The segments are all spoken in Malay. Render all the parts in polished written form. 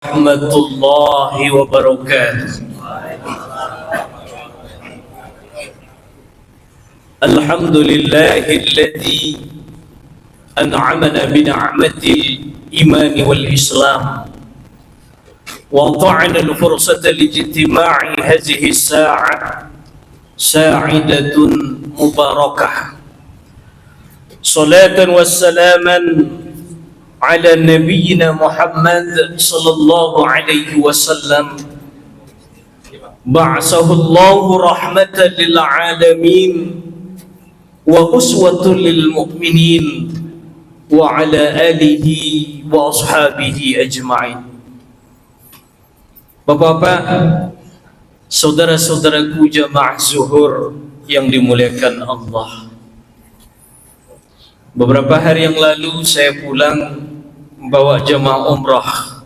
Warahmatullahi wabarakatuh. Alhamdulillahilladzi an'amana bi ni'matil iman wal islam wa ta'ana al-fursata li ijtima'i hadhihi as-sa'a sa'idatun mubarakah. Salatan wassalaman ala nabiyyina Muhammad sallallahu alaihi wasallam, ba'athahu Allahu rahmatan lil alamin wa uswatun lil mu'minin wa ala alihi wa ashabihi ajma'in. Bapak-bapak, saudara-saudaraku jamaah zuhur yang dimuliakan Allah, beberapa hari yang lalu saya pulang membawa jemaah umrah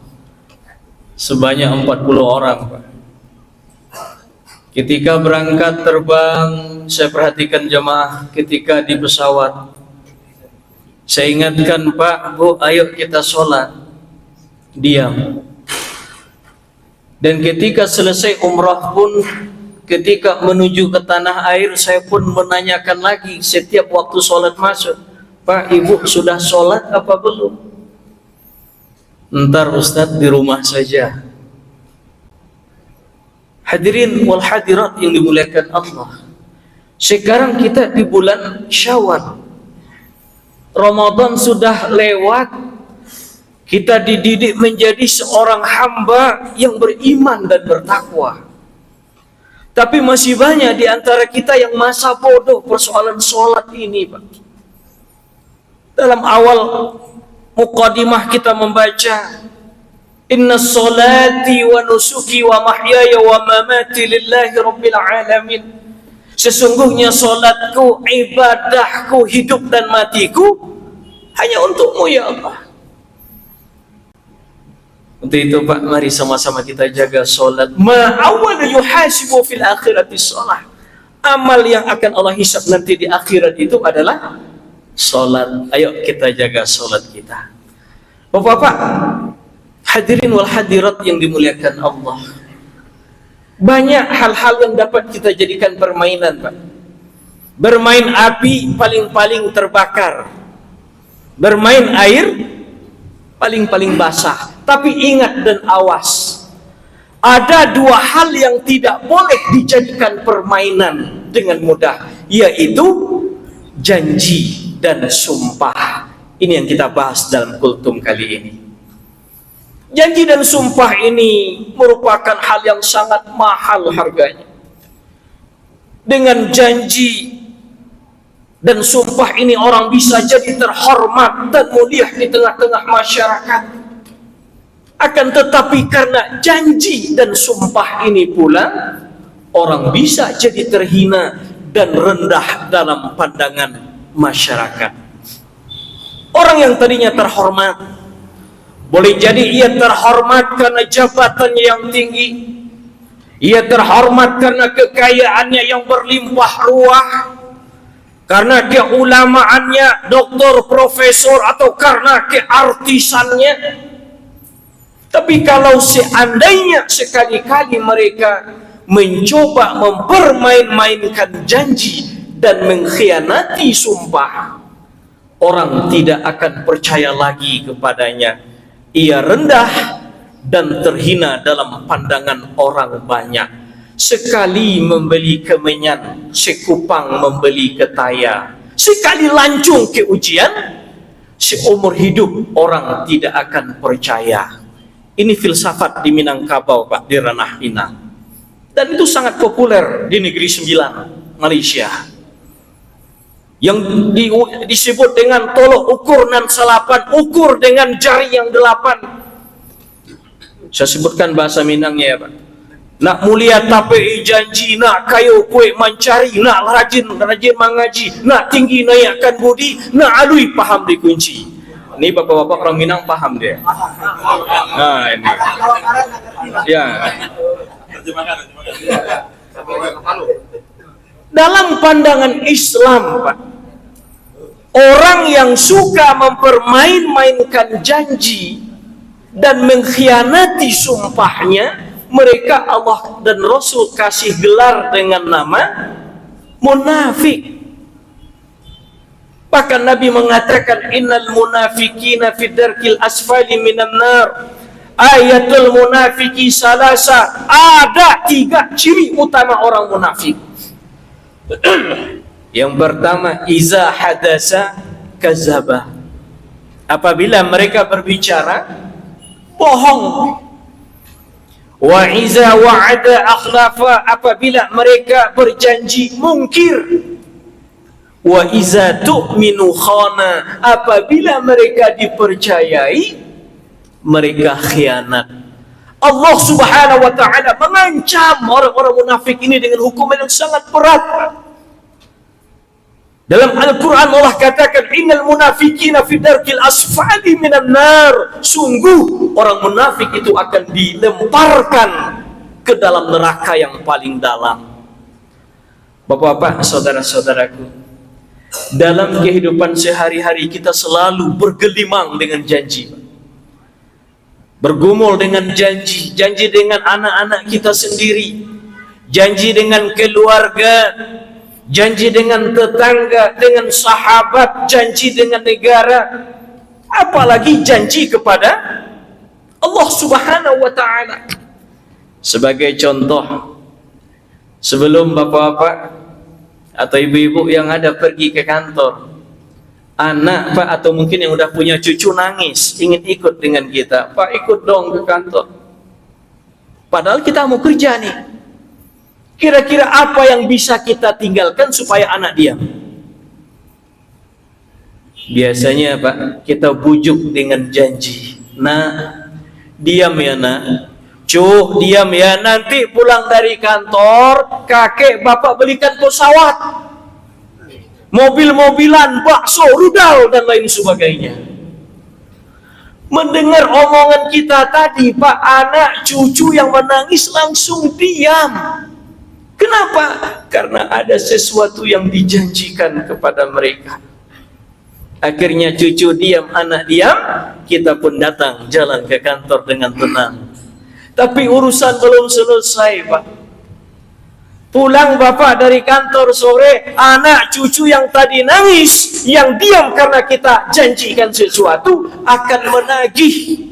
sebanyak 40 orang, Pak. Ketika berangkat terbang, saya perhatikan jemaah ketika di pesawat. Saya ingatkan, Pak, Bu, ayo kita sholat. Diam. Dan ketika selesai umrah pun, ketika menuju ke tanah air, saya pun menanyakan lagi setiap waktu sholat masuk, Pak, Ibu sudah sholat apa belum? Ntar Ustadz di rumah saja. Hadirin wal hadirat yang dimuliakan Allah, sekarang kita di bulan Syawal, Ramadan sudah lewat. Kita dididik menjadi seorang hamba yang beriman dan bertakwa. Tapi masih banyak di antara kita yang masa bodoh persoalan sholat ini, Pak. Dalam awal muqaddimah kita membaca, inna sholati wa nusuki wa mahyaya wa mamati lillahi rabbil alamin. Sesungguhnya solatku, ibadahku, hidup dan matiku hanya untukmu ya Allah. Untuk itu, Pak, mari sama-sama kita jaga solat. Ma'awwal yuhasibu fil akhirati sholat. Amal yang akan Allah hisab nanti di akhirat itu adalah sholat. Ayo kita jaga sholat kita. Bapak-bapak, hadirin wal hadirat yang dimuliakan Allah, banyak hal-hal yang dapat kita jadikan permainan, Pak. Bermain api paling-paling terbakar, bermain air paling-paling basah. Tapi ingat dan awas, ada dua hal yang tidak boleh dijadikan permainan dengan mudah, yaitu janji dan sumpah. Ini yang kita bahas dalam kultum kali ini. Janji dan sumpah ini merupakan hal yang sangat mahal harganya. Dengan janji dan sumpah ini orang bisa jadi terhormat dan mulia di tengah-tengah masyarakat. Akan tetapi karena janji dan sumpah ini pula, orang bisa jadi terhina dan rendah dalam pandangan masyarakat. Orang yang tadinya terhormat, boleh jadi ia terhormat karena jabatannya yang tinggi, ia terhormat karena kekayaannya yang berlimpah ruah, karena keulamaannya, doktor, profesor, atau karena keartisannya. Tapi kalau seandainya sekali-kali mereka mencoba mempermain-mainkan janji dan mengkhianati sumpah, orang tidak akan percaya lagi kepadanya. Ia rendah dan terhina dalam pandangan orang banyak. Sekali membeli kemenyan, sekupang membeli ketaya. Sekali lancung ke ujian, seumur hidup orang tidak akan percaya. Ini filsafat di Minangkabau, Pak, di ranah Minang. Dan itu sangat populer di Negeri Sembilan, Malaysia. Yang disebut dengan tolok ukur nan salapan, ukur dengan jari yang 8. Saya sebutkan bahasa Minangnya ya, Pak. Nak mulia tapi janji, nak kayu kue mencari, nak rajin mengaji, nak tinggi naikkan budi, nak alui paham dikunci. Ini bapak-bapak orang Minang paham dia. Nah ini. Ya. Dalam pandangan Islam, Pak, orang yang suka mempermain-mainkan janji dan mengkhianati sumpahnya, mereka Allah dan Rasul kasih gelar dengan nama munafik. Bahkan Nabi mengatakan innal munafikina fi darkil asfali minan nar. Ayatul munafiki salasa. Ada 3 ciri utama orang munafik. Yang pertama, iza hadasa kazaba. Apabila mereka berbicara, bohong. Wa iza wa'ada akhlafa. Apabila mereka berjanji, mungkir. Wa iza tu'minu khana. Apabila mereka dipercayai, mereka khianat. Allah Subhanahu wa taala mengancam orang-orang munafik ini dengan hukuman yang sangat berat. Dalam Al-Quran Allah katakan innal munafiqina fi darkil asfali minan nar. Sungguh orang munafik itu akan dilemparkan ke dalam neraka yang paling dalam. Bapak-bapak, saudara-saudaraku, dalam kehidupan sehari-hari kita selalu bergelimang dengan janji, bergumul dengan janji, janji dengan anak-anak kita sendiri, janji dengan keluarga, janji dengan tetangga, dengan sahabat, janji dengan negara, apalagi janji kepada Allah Subhanahu wa taala. Sebagai contoh, sebelum bapak-bapak atau ibu-ibu yang ada pergi ke kantor, anak Pak atau mungkin yang udah punya cucu nangis ingin ikut dengan kita, Pak ikut dong ke kantor, padahal kita mau kerja nih. Kira-kira apa yang bisa kita tinggalkan supaya anak diam? Biasanya Pak, kita bujuk dengan janji, nak diam ya nak, cuh diam ya, nanti pulang dari kantor kakek bapak belikan pesawat, mobil-mobilan, bakso, rudal dan lain sebagainya. Mendengar omongan kita tadi Pak, anak cucu yang menangis langsung diam. Kenapa? Karena ada sesuatu yang dijanjikan kepada mereka. Akhirnya cucu diam, anak diam, kita pun datang jalan ke kantor dengan tenang. Tapi urusan belum selesai Pak. Pulang bapak dari kantor sore, anak cucu yang tadi nangis, yang diam karena kita janjikan sesuatu, akan menagih,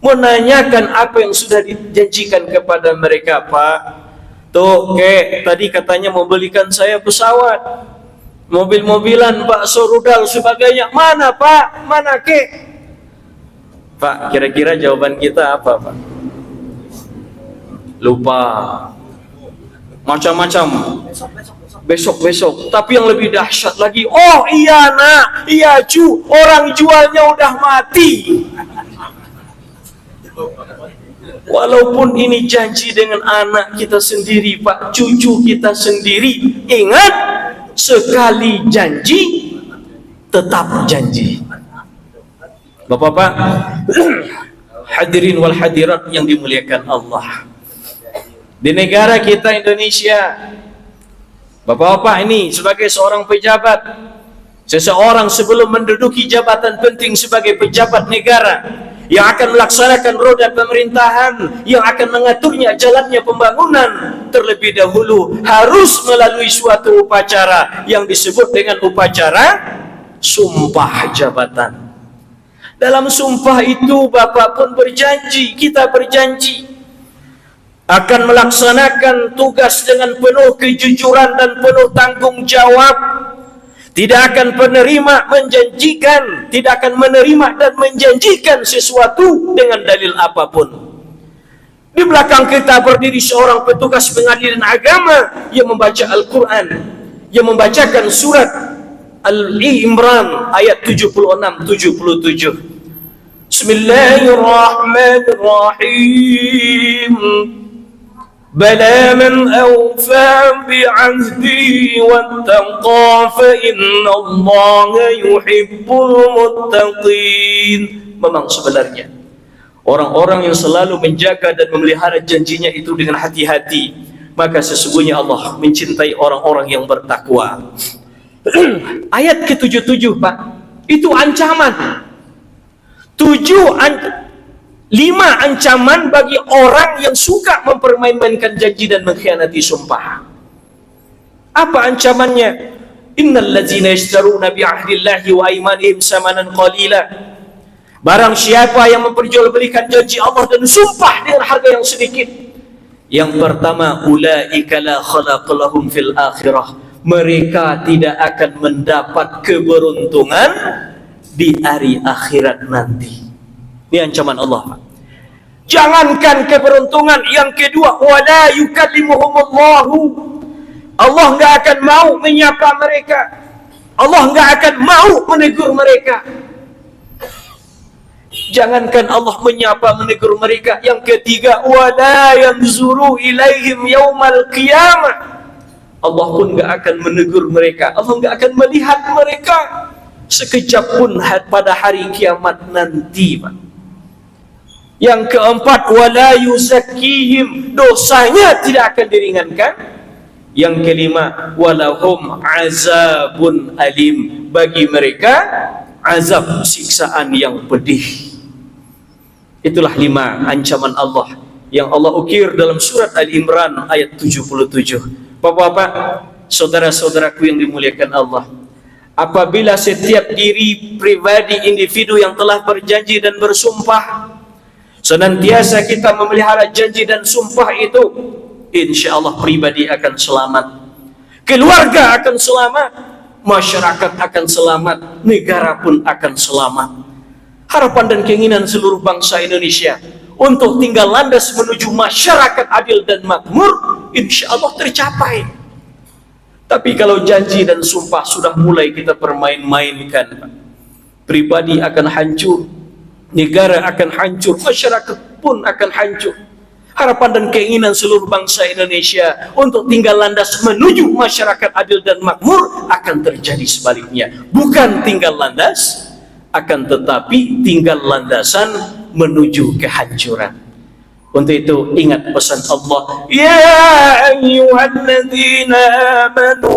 menanyakan apa yang sudah dijanjikan kepada mereka. Pak, tuh kek tadi katanya mau belikan saya pesawat, mobil-mobilan, bakso, rudal, sebagainya. Mana Pak? Mana kek? Pak, kira-kira jawaban kita apa Pak? Lupa. Macam-macam. Besok. Tapi yang lebih dahsyat lagi, oh iya nak, iya cu, orang jualnya udah mati. Walaupun ini janji dengan anak kita sendiri Pak, cucu kita sendiri, ingat, sekali janji tetap janji. Bapak-bapak, hadirin wal hadirat yang dimuliakan Allah, di negara kita Indonesia, bapak-bapak ini sebagai seorang pejabat, seseorang sebelum menduduki jabatan penting sebagai pejabat negara yang akan melaksanakan roda pemerintahan, yang akan mengaturnya jalannya pembangunan, terlebih dahulu harus melalui suatu upacara yang disebut dengan upacara sumpah jabatan. Dalam sumpah itu bapak pun berjanji, kita berjanji akan melaksanakan tugas dengan penuh kejujuran dan penuh tanggung jawab, tidak akan menjanjikan, tidak akan menerima dan menjanjikan sesuatu dengan dalil apapun. Di belakang kita berdiri seorang petugas pengadilan agama yang membaca Al-Quran, yang membacakan surat Al-Imran ayat 76-77. Bismillahirrahmanirrahim. Bala man awfa bi'ahdi wattaqa fa inna Allaha yuhibbul muttaqin. Memang sebenarnya orang-orang yang selalu menjaga dan memelihara janjinya itu dengan hati-hati, maka sesungguhnya Allah mencintai orang-orang yang bertakwa. Ayat ke-77 Pak, itu ancaman. 5 ancaman bagi orang yang suka mempermain-mainkan janji dan mengkhianati sumpah. Apa ancamannya? Innal ladzina yashtaruna bi ahdillahi wa aymanihim samanan qalila. Barang siapa yang memperjualbelikan janji Allah dan sumpah dengan harga yang sedikit. Yang pertama, ulaika la khalaqa lahum fil akhirah. Mereka tidak akan mendapat keberuntungan di hari akhirat nanti. Ini ancaman Allah. Jangankan keberuntungan, yang kedua, wala yukallimuhumullahu. Allah enggak akan mau menyapa mereka. Allah enggak akan mau menegur mereka. Jangankan Allah menyapa menegur mereka. Yang ketiga, wala yanzuru ilaihim yaumal qiyamah. Allah pun enggak akan menegur mereka. Allah enggak akan melihat mereka sekejap pun pada hari kiamat nanti, Pak. Yang keempat, wala yuzakkihim. Dosanya tidak akan diringankan. Yang kelima, walahum azabun alim. Bagi mereka azab, siksaan yang pedih. Itulah 5 ancaman Allah yang Allah ukir dalam surat Al-Imran ayat 77. Bapak-bapak, saudara-saudaraku yang dimuliakan Allah, apabila setiap diri pribadi individu yang telah berjanji dan bersumpah, senantiasa kita memelihara janji dan sumpah itu, insya Allah pribadi akan selamat, keluarga akan selamat, masyarakat akan selamat, negara pun akan selamat. Harapan dan keinginan seluruh bangsa Indonesia untuk tinggal landas menuju masyarakat adil dan makmur, insya Allah tercapai. Tapi kalau janji dan sumpah sudah mulai kita permain-mainkan, pribadi akan hancur, negara akan hancur, masyarakat pun akan hancur. Harapan dan keinginan seluruh bangsa Indonesia untuk tinggal landas menuju masyarakat adil dan makmur akan terjadi sebaliknya. Bukan tinggal landas, akan tetapi tinggal landasan menuju kehancuran. Untuk itu ingat pesan Allah, ya ayyuhalladzina amanu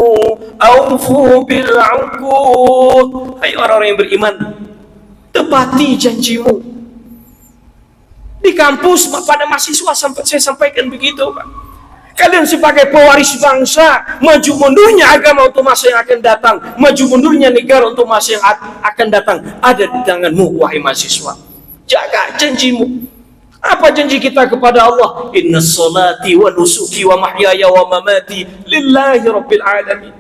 aufu bil 'uqud. Hai orang-orang yang beriman, tepati janjimu. Di kampus pada mahasiswa saya sampaikan begitu, Pak. Kalian sebagai pewaris bangsa, maju mundurnya agama untuk masa yang akan datang, maju mundurnya negara untuk masa yang akan datang, ada di tanganmu, wahai mahasiswa. Jaga janjimu. Apa janji kita kepada Allah? Inna salati wa nusuki wa mahyaya wa mamati lillahi rabbil alamin.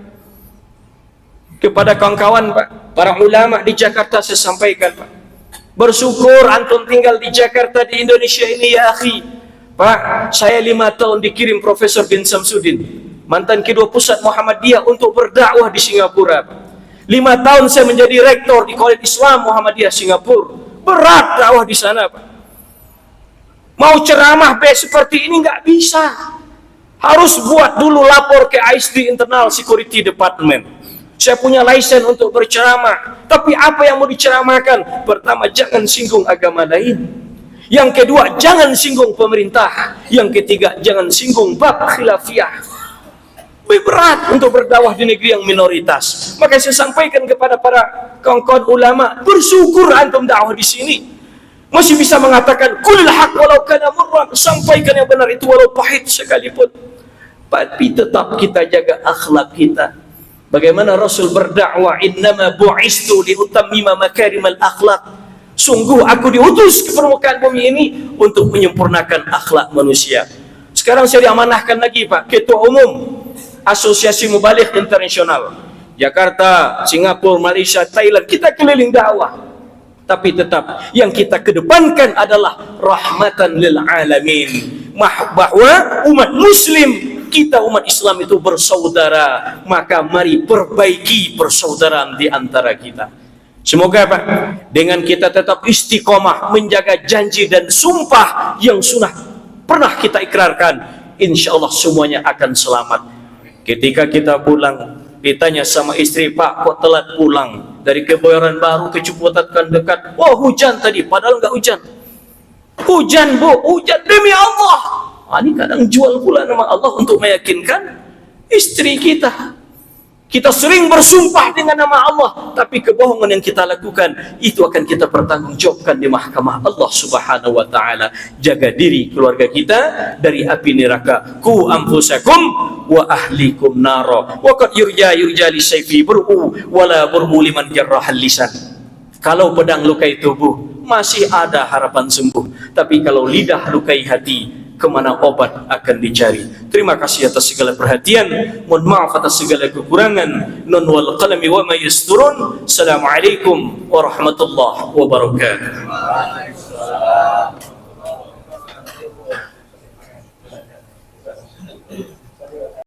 Kepada kawan-kawan, Pak, para ulama di Jakarta saya sampaikan, Pak, bersyukur antum tinggal di Jakarta, di Indonesia ini, ya akhi. Pak, saya 5 tahun dikirim Profesor bin Samsudin, mantan kedua pusat Muhammadiyah, untuk berdakwah di Singapura. 5 tahun saya menjadi rektor di College Islam Muhammadiyah Singapura. Berat dakwah di sana, Pak. Mau ceramah seperti ini nggak bisa. Harus buat dulu lapor ke ISD Internal Security Department. Saya punya lisensi untuk berceramah. Tapi apa yang mau diceramahkan? Pertama, jangan singgung agama lain. Yang kedua, jangan singgung pemerintah. Yang ketiga, jangan singgung bab khilafiyah. Berat untuk berdakwah di negeri yang minoritas. Maka saya sampaikan kepada para kawan-kawan ulama, bersyukur antum dakwah di sini. Masih bisa mengatakan kulil haq walau kana murran, sampaikan yang benar itu walau pahit sekalipun. Tapi tetap kita jaga akhlak kita. Bagaimana Rasul berdakwah, innama bu'istu liutammima makarimal akhlak. Sungguh aku diutus ke permukaan bumi ini untuk menyempurnakan akhlak manusia. Sekarang saya diamanahkan lagi, Pak, Ketua Umum Asosiasi Mubalik Internasional, Jakarta, Singapura, Malaysia, Thailand. Kita keliling dakwah. Tapi tetap yang kita kedepankan adalah rahmatan lil alamin. Bahwa umat muslim, kita umat Islam itu bersaudara, maka mari perbaiki persaudaraan di antara kita. Semoga, Pak, dengan kita tetap istiqomah menjaga janji dan sumpah yang sudah pernah kita ikrarkan, insya Allah semuanya akan selamat. Ketika kita pulang, ditanya sama istri, Pak, kok telat pulang dari Kebayoran Baru ke Ciputat kan dekat? Wah, hujan tadi, padahal nggak hujan. Hujan, Bu, hujan demi Allah. Ini kadang jual pula nama Allah untuk meyakinkan istri kita. Kita sering bersumpah dengan nama Allah, tapi kebohongan yang kita lakukan itu akan kita pertanggungjawabkan di mahkamah Allah Subhanahu wa taala. Jaga diri keluarga kita dari api neraka. Ku anfusakum wa ahlikum nara. Wa qad yurja li sayfi bur'u wala bur'u liman jarrahal lisan. Kalau pedang lukai tubuh masih ada harapan sembuh, tapi kalau lidah lukai hati, kemana obat akan dicari. Terima kasih atas segala perhatian, mohon maaf atas segala kekurangan. Nun wal qalami wa ma yasturun. Assalamualaikum warahmatullahi wabarakatuh.